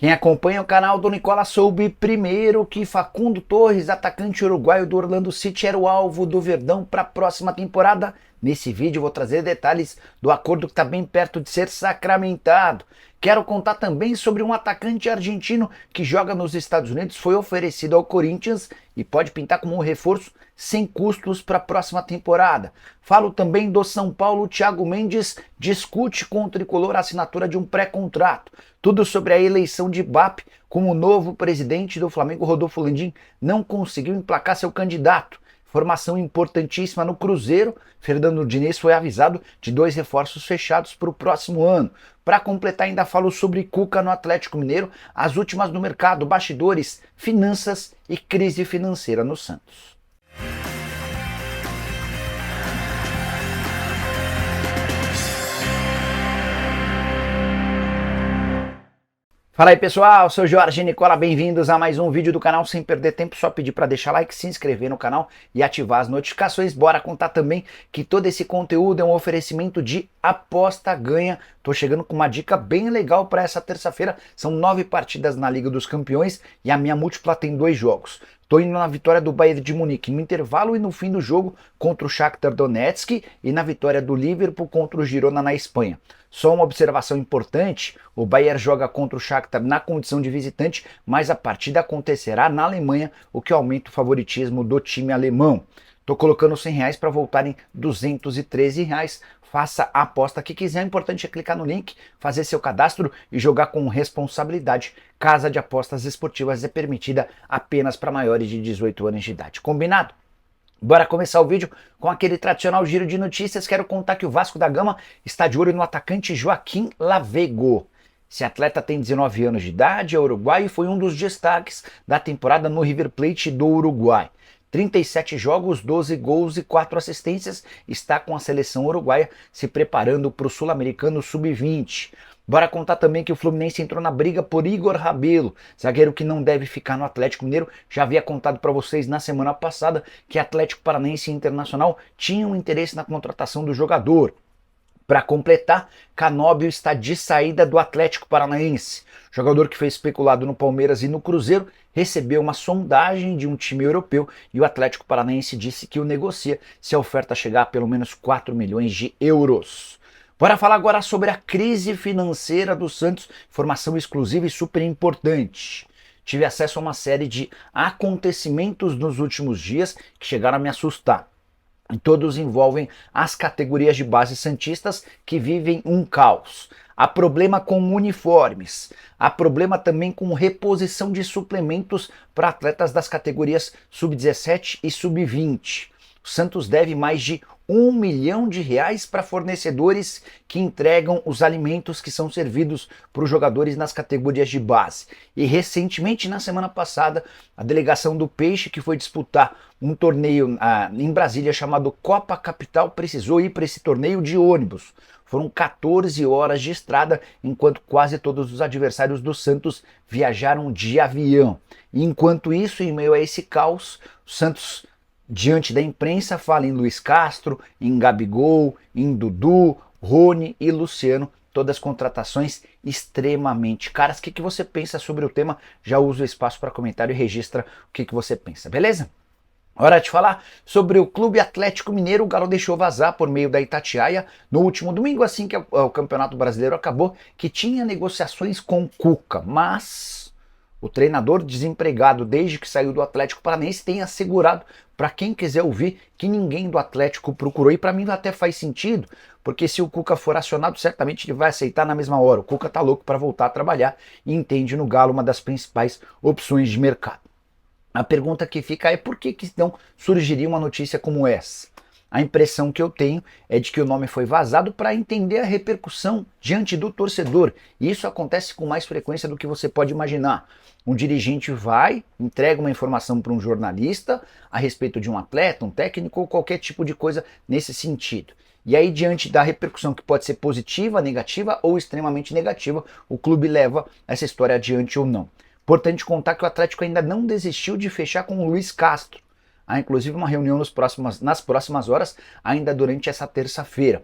Quem acompanha o canal do Nicola soube primeiro que Facundo Torres, atacante uruguaio do Orlando City, era o alvo do Verdão para a próxima temporada. Nesse vídeo eu vou trazer detalhes do acordo que está bem perto de ser sacramentado. Quero contar também sobre um atacante argentino que joga nos Estados Unidos, foi oferecido ao Corinthians e pode pintar como um reforço sem custos para a próxima temporada. Falo também do São Paulo. Thiago Mendes discute com o tricolor a assinatura de um pré-contrato. Tudo sobre a eleição de Bap, como o novo presidente do Flamengo, Rodolfo Landim, não conseguiu emplacar seu candidato. Formação importantíssima no Cruzeiro. Fernando Diniz foi avisado de 2 reforços fechados para o próximo ano. Para completar, ainda falo sobre Cuca no Atlético Mineiro, as últimas no mercado, bastidores, finanças e crise financeira no Santos. Fala aí pessoal, sou Jorge Nicola, bem-vindos a mais um vídeo do canal. Sem perder tempo, só pedir para deixar like, se inscrever no canal e ativar as notificações. Bora contar também que todo esse conteúdo é um oferecimento de aposta ganha. Tô chegando com uma dica bem legal para essa terça-feira. São 9 partidas na Liga dos Campeões e a minha múltipla tem 2 jogos. Tô indo na vitória do Bayern de Munique no intervalo e no fim do jogo contra o Shakhtar Donetsk e na vitória do Liverpool contra o Girona na Espanha. Só uma observação importante, o Bayern joga contra o Shakhtar na condição de visitante, mas a partida acontecerá na Alemanha, o que aumenta o favoritismo do time alemão. Tô colocando R$100 para voltarem R$213. Faça a aposta que quiser. O importante é clicar no link, fazer seu cadastro e jogar com responsabilidade. Casa de apostas esportivas é permitida apenas para maiores de 18 anos de idade. Combinado? Bora começar o vídeo com aquele tradicional giro de notícias. Quero contar que o Vasco da Gama está de olho no atacante Joaquim Lavego. Esse atleta tem 19 anos de idade, é uruguaio e foi um dos destaques da temporada no River Plate do Uruguai. 37 jogos, 12 gols e 4 assistências, está com a seleção uruguaia se preparando para o Sul-Americano Sub-20. Bora contar também que o Fluminense entrou na briga por Igor Rabelo, zagueiro que não deve ficar no Atlético Mineiro. Já havia contado para vocês na semana passada que Atlético Paranaense e Internacional tinham interesse na contratação do jogador. Para completar, Canóbio está de saída do Atlético Paranaense. O jogador que foi especulado no Palmeiras e no Cruzeiro recebeu uma sondagem de um time europeu e o Atlético Paranaense disse que o negocia se a oferta chegar a pelo menos 4 milhões de euros. Bora falar agora sobre a crise financeira do Santos, informação exclusiva e super importante. Tive acesso a uma série de acontecimentos nos últimos dias que chegaram a me assustar. E todos envolvem as categorias de base santistas que vivem um caos. Há problema com uniformes, há problema também com reposição de suplementos para atletas das categorias sub-17 e sub-20. O Santos deve mais de R$1 milhão para fornecedores que entregam os alimentos que são servidos para os jogadores nas categorias de base. E recentemente, na semana passada, a delegação do Peixe, que foi disputar um torneio em Brasília chamado Copa Capital, precisou ir para esse torneio de ônibus. Foram 14 horas de estrada, enquanto quase todos os adversários do Santos viajaram de avião. E enquanto isso, em meio a esse caos, o Santos, diante da imprensa, fala em Luiz Castro, em Gabigol, em Dudu, Rony e Luciano, todas contratações extremamente caras. O que você pensa sobre o tema? Já usa o espaço para comentário e registra o que você pensa, beleza? Hora de falar sobre o Clube Atlético Mineiro. O Galo deixou vazar por meio da Itatiaia no último domingo, assim que o Campeonato Brasileiro acabou, que tinha negociações com Cuca, mas o treinador desempregado desde que saiu do Atlético Paranaense tem assegurado para quem quiser ouvir que ninguém do Atlético procurou. E para mim até faz sentido, porque se o Cuca for acionado, certamente ele vai aceitar na mesma hora. O Cuca tá louco para voltar a trabalhar e entende no Galo uma das principais opções de mercado. A pergunta que fica é por que então surgiria uma notícia como essa? A impressão que eu tenho é de que o nome foi vazado para entender a repercussão diante do torcedor. E isso acontece com mais frequência do que você pode imaginar. Um dirigente vai, entrega uma informação para um jornalista a respeito de um atleta, um técnico ou qualquer tipo de coisa nesse sentido. E aí, diante da repercussão que pode ser positiva, negativa ou extremamente negativa, o clube leva essa história adiante ou não. Importante contar que o Atlético ainda não desistiu de fechar com o Luiz Castro. Há inclusive uma reunião nas próximas horas, ainda durante essa terça-feira.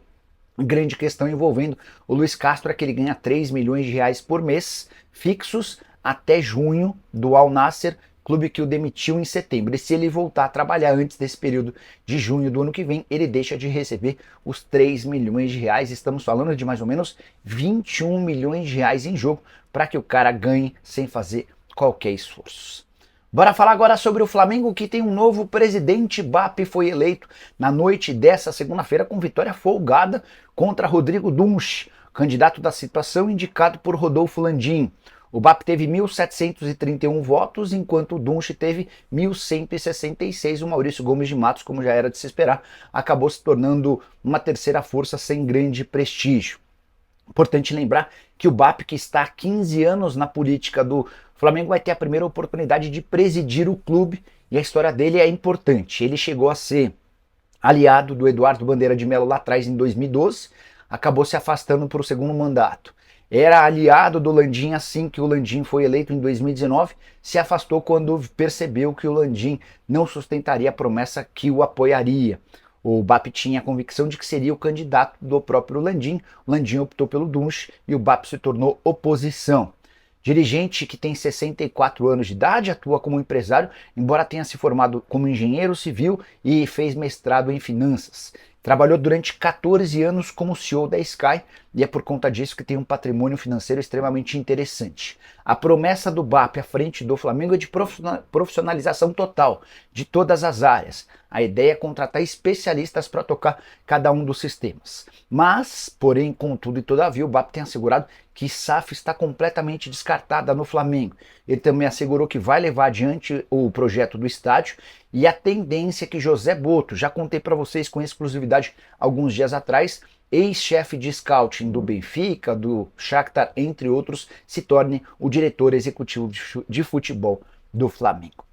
Grande questão envolvendo o Luiz Castro é que ele ganha 3 milhões de reais por mês, fixos, até junho do Al Nassr, clube que o demitiu em setembro. E se ele voltar a trabalhar antes desse período de junho do ano que vem, ele deixa de receber os 3 milhões de reais. Estamos falando de mais ou menos 21 milhões de reais em jogo para que o cara ganhe sem fazer qualquer esforço. Bora falar agora sobre o Flamengo, que tem um novo presidente. BAP foi eleito na noite dessa segunda-feira com vitória folgada contra Rodrigo Dunche, candidato da situação indicado por Rodolfo Landim. O BAP teve 1.731 votos, enquanto o Dunche teve 1.166. O Maurício Gomes de Matos, como já era de se esperar, acabou se tornando uma terceira força sem grande prestígio. Importante lembrar que o BAP, que está há 15 anos na política do Flamengo, vai ter a primeira oportunidade de presidir o clube, e a história dele é importante. Ele chegou a ser aliado do Eduardo Bandeira de Mello lá atrás em 2012, acabou se afastando para o segundo mandato. Era aliado do Landim assim que o Landim foi eleito em 2019, se afastou quando percebeu que o Landim não sustentaria a promessa que o apoiaria. O BAP tinha a convicção de que seria o candidato do próprio Landim. O Landim optou pelo Dunche e o BAP se tornou oposição. Dirigente que tem 64 anos de idade, atua como empresário, embora tenha se formado como engenheiro civil e fez mestrado em finanças. Trabalhou durante 14 anos como CEO da Sky e é por conta disso que tem um patrimônio financeiro extremamente interessante. A promessa do BAP à frente do Flamengo é de profissionalização total de todas as áreas. A ideia é contratar especialistas para tocar cada um dos sistemas. Mas, porém, contudo e todavia, o BAP tem assegurado que SAF está completamente descartada no Flamengo. Ele também assegurou que vai levar adiante o projeto do estádio e a tendência é que José Boto, já contei para vocês com exclusividade alguns dias atrás, ex-chefe de scouting do Benfica, do Shakhtar, entre outros, se torne o diretor executivo de futebol do Flamengo.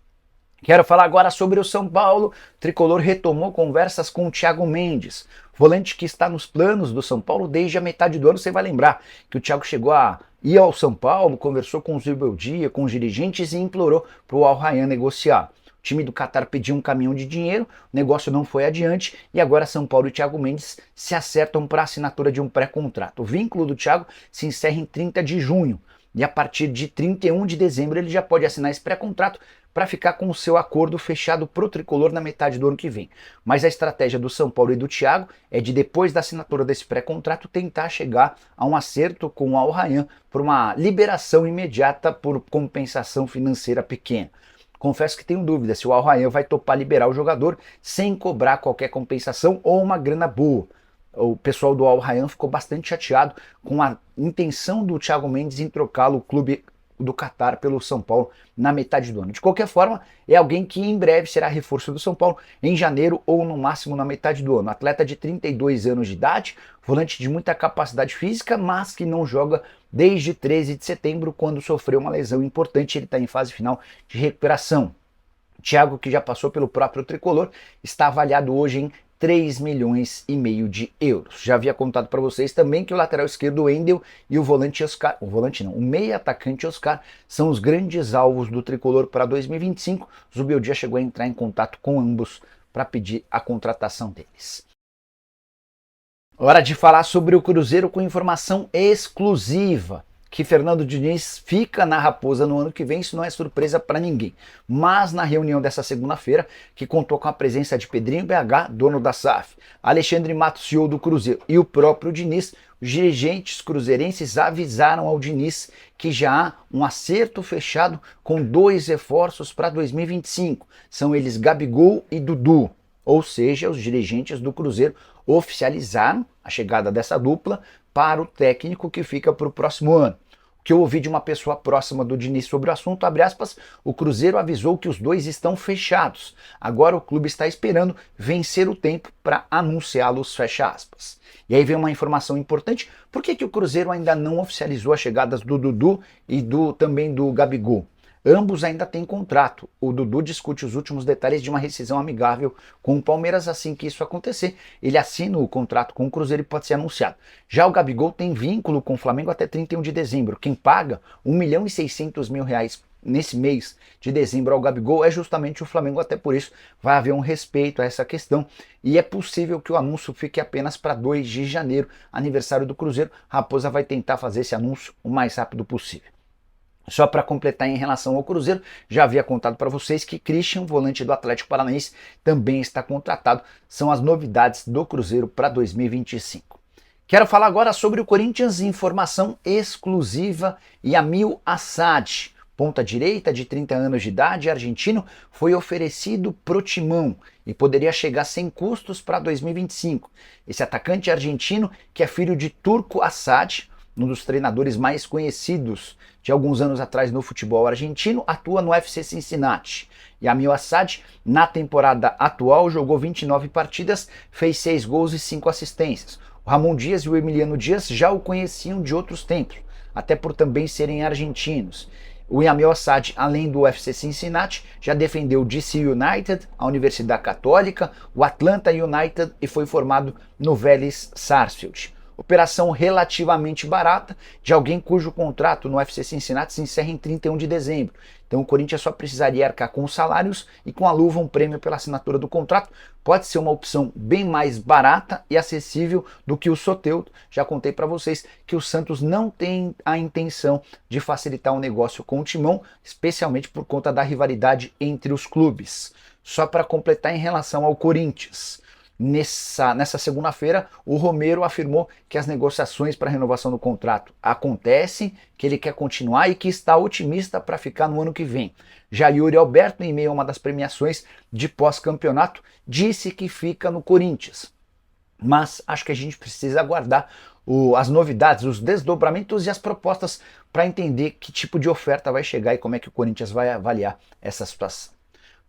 Quero falar agora sobre o São Paulo. O tricolor retomou conversas com o Thiago Mendes, volante que está nos planos do São Paulo desde a metade do ano. Você vai lembrar que o Thiago chegou a ir ao São Paulo, conversou com o Zubeldia, com os dirigentes e implorou para o Al Rayyan negociar. O time do Qatar pediu um caminhão de dinheiro, o negócio não foi adiante e agora São Paulo e Thiago Mendes se acertam para a assinatura de um pré-contrato. O vínculo do Thiago se encerra em 30 de junho e a partir de 31 de dezembro ele já pode assinar esse pré-contrato para ficar com o seu acordo fechado para o tricolor na metade do ano que vem. Mas a estratégia do São Paulo e do Thiago é de, depois da assinatura desse pré-contrato, tentar chegar a um acerto com o Al Rayyan por uma liberação imediata por compensação financeira pequena. Confesso que tenho dúvida se o Al Rayyan vai topar liberar o jogador sem cobrar qualquer compensação ou uma grana boa. O pessoal do Al Rayyan ficou bastante chateado com a intenção do Thiago Mendes em trocá-lo, o clube do Qatar, pelo São Paulo na metade do ano. De qualquer forma, é alguém que em breve será reforço do São Paulo em janeiro ou no máximo na metade do ano. Atleta de 32 anos de idade, volante de muita capacidade física, mas que não joga desde 13 de setembro, quando sofreu uma lesão importante. Ele está em fase final de recuperação. Thiago, que já passou pelo próprio tricolor, está avaliado hoje em 3 milhões e meio de euros. Já havia contado para vocês também que o lateral esquerdo Wendel e o volante Oscar, o meia atacante Oscar, são os grandes alvos do tricolor para 2025. Zubeldia chegou a entrar em contato com ambos para pedir a contratação deles. Hora de falar sobre o Cruzeiro com informação exclusiva. Que Fernando Diniz fica na Raposa no ano que vem, isso não é surpresa para ninguém. Mas na reunião dessa segunda-feira, que contou com a presença de Pedrinho BH, dono da SAF, Alexandre Matos, CEO do Cruzeiro, e o próprio Diniz, os dirigentes cruzeirenses avisaram ao Diniz que já há um acerto fechado com 2 reforços para 2025. São eles Gabigol e Dudu. Ou seja, os dirigentes do Cruzeiro oficializaram a chegada dessa dupla para o técnico que fica para o próximo ano. O que eu ouvi de uma pessoa próxima do Diniz sobre o assunto, abre aspas, o Cruzeiro avisou que os dois estão fechados. Agora o clube está esperando vencer o tempo para anunciá-los, fecha aspas. E aí vem uma informação importante, por que o Cruzeiro ainda não oficializou as chegadas do Dudu e também do Gabigol? Ambos ainda têm contrato. O Dudu discute os últimos detalhes de uma rescisão amigável com o Palmeiras. Assim que isso acontecer, ele assina o contrato com o Cruzeiro e pode ser anunciado. Já o Gabigol tem vínculo com o Flamengo até 31 de dezembro. Quem paga 1.600.000 reais nesse mês de dezembro ao Gabigol é justamente o Flamengo, até por isso vai haver um respeito a essa questão e é possível que o anúncio fique apenas para 2 de janeiro, aniversário do Cruzeiro. Raposa vai tentar fazer esse anúncio o mais rápido possível. Só para completar em relação ao Cruzeiro, já havia contado para vocês que Christian, volante do Atlético Paranaense, também está contratado. São as novidades do Cruzeiro para 2025. Quero falar agora sobre o Corinthians, informação exclusiva. Yamil Asad, ponta direita de 30 anos de idade, argentino, foi oferecido pro Timão e poderia chegar sem custos para 2025. Esse atacante argentino, que é filho de Turco Asad, um dos treinadores mais conhecidos de alguns anos atrás no futebol argentino, atua no FC Cincinnati. Yamil Asad, na temporada atual, jogou 29 partidas, fez 6 gols e 5 assistências. O Ramon Dias e o Emiliano Dias já o conheciam de outros tempos, até por também serem argentinos. O Yamil Asad, além do UFC Cincinnati, já defendeu o DC United, a Universidade Católica, o Atlanta United e foi formado no Vélez Sarsfield. Operação relativamente barata de alguém cujo contrato no UFC Cincinnati se encerra em 31 de dezembro. Então o Corinthians só precisaria arcar com os salários e com a luva um prêmio pela assinatura do contrato. Pode ser uma opção bem mais barata e acessível do que o Soteldo. Já contei para vocês que o Santos não tem a intenção de facilitar o negócio com o Timão, especialmente por conta da rivalidade entre os clubes. Só para completar em relação ao Corinthians. Nessa segunda-feira, o Romero afirmou que as negociações para a renovação do contrato acontecem, que ele quer continuar e que está otimista para ficar no ano que vem. Já Yuri Alberto, em meio a uma das premiações de pós-campeonato, disse que fica no Corinthians. Mas acho que a gente precisa aguardar as novidades, os desdobramentos e as propostas para entender que tipo de oferta vai chegar e como é que o Corinthians vai avaliar essa situação.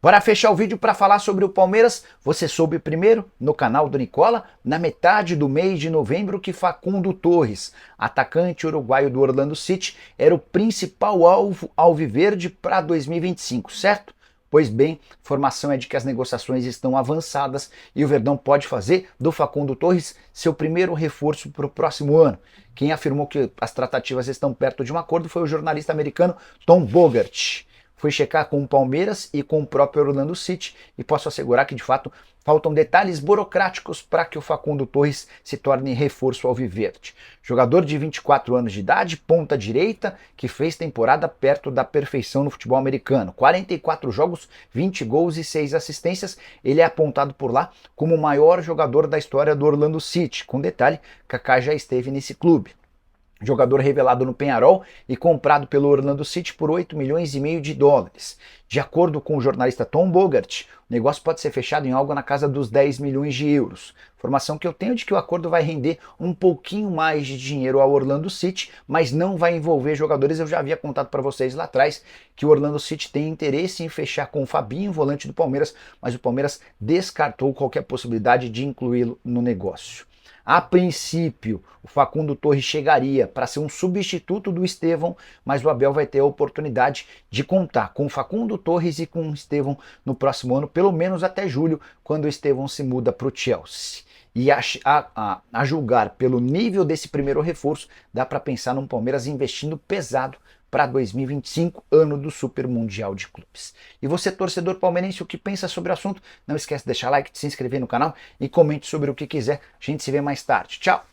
Bora fechar o vídeo para falar sobre o Palmeiras. Você soube primeiro no canal do Nicola, na metade do mês de novembro, que Facundo Torres, atacante uruguaio do Orlando City, era o principal alvo alviverde para 2025, certo? Pois bem, informação é de que as negociações estão avançadas e o Verdão pode fazer do Facundo Torres seu primeiro reforço para o próximo ano. Quem afirmou que as tratativas estão perto de um acordo foi o jornalista americano Tom Bogert. Fui checar com o Palmeiras e com o próprio Orlando City e posso assegurar que de fato faltam detalhes burocráticos para que o Facundo Torres se torne reforço alviverde. Jogador de 24 anos de idade, ponta direita, que fez temporada perto da perfeição no futebol americano. 44 jogos, 20 gols e 6 assistências. Ele é apontado por lá como o maior jogador da história do Orlando City. Com detalhe, Kaká já esteve nesse clube. Jogador revelado no Peñarol e comprado pelo Orlando City por 8 milhões e meio de dólares. De acordo com o jornalista Tom Bogert, o negócio pode ser fechado em algo na casa dos 10 milhões de euros. Informação que eu tenho de que o acordo vai render um pouquinho mais de dinheiro ao Orlando City, mas não vai envolver jogadores. Eu já havia contado para vocês lá atrás que o Orlando City tem interesse em fechar com o Fabinho, volante do Palmeiras, mas o Palmeiras descartou qualquer possibilidade de incluí-lo no negócio. A princípio, o Facundo Torres chegaria para ser um substituto do Estevão, mas o Abel vai ter a oportunidade de contar com o Facundo Torres e com o Estevão no próximo ano, pelo menos até julho, quando o Estevão se muda para o Chelsea. E a julgar pelo nível desse primeiro reforço, dá para pensar num Palmeiras investindo pesado para 2025, ano do Super Mundial de Clubes. E você, torcedor palmeirense, o que pensa sobre o assunto? Não esquece de deixar like, de se inscrever no canal e comente sobre o que quiser. A gente se vê mais tarde. Tchau!